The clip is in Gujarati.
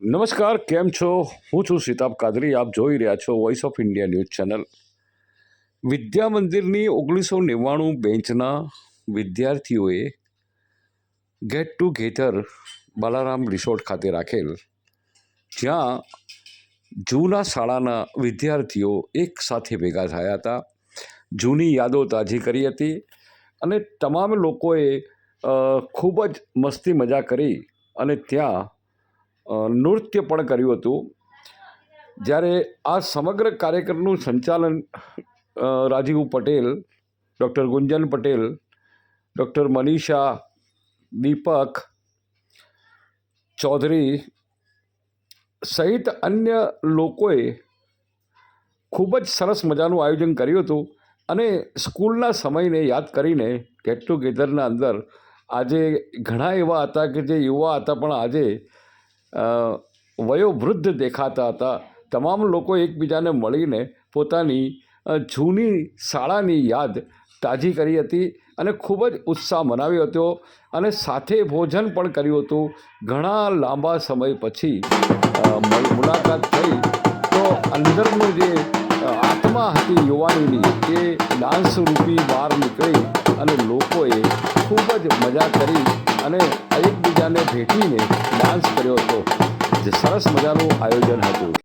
નમસ્કાર, કેમ છો? હું છું સિતાબ કાદરી. આપ જોઈ રહ્યા છો voice of India news channel. વિદ્યા મંદિરની 1999 બેન્ચના વિદ્યાર્થીઓએ ગેટ ટુગેધર બાલારામ રિસોર્ટ ખાતે રાખેલ, જ્યાં જૂના શાળાના વિદ્યાર્થીઓ એક સાથે ભેગા થયા હતા, જૂની યાદો તાજી કરી હતી અને તમામ લોકોએ ખૂબ જ મસ્તી મજા કરી અને ત્યાં નૃત્ય પણ કર્યું હતું. જ્યારે આ સમગ્ર કાર્યક્રમનું સંચાલન રાજીવ પટેલ, ડૉક્ટર ગુંજન પટેલ, ડૉક્ટર મનીષા, દીપક ચૌધરી સહિત અન્ય લોકોએ ખૂબ જ સરસ મજાનું આયોજન કર્યું હતું. અને સ્કૂલના સમયને યાદ કરીને ગેટ ટુગેધરના અંદર આજે ઘણા એવા હતા કે જે યુવા હતા પણ આજે વયોવૃદ્ધ દેખાતા હતા. તમામ લોકો એકબીજાને મળીને પોતાની જૂની શાળાની યાદ તાજી કરી હતી અને ખૂબ જ ઉત્સાહ મનાવ્યો હતો અને સાથે ભોજન પણ કર્યું હતું. ઘણા લાંબા સમય પછી મુલાકાત થઈ તો અંદરનું જે આત્મા હતી યુવાનીની એ ડાન્સ રૂપી બહાર નીકળી અને લોકોએ ખૂબ જ મજા કરી અને એકબીજાને ભેટીને ડાન્સ કર્યો હતો. જે સરસ મજાનું આયોજન હતું.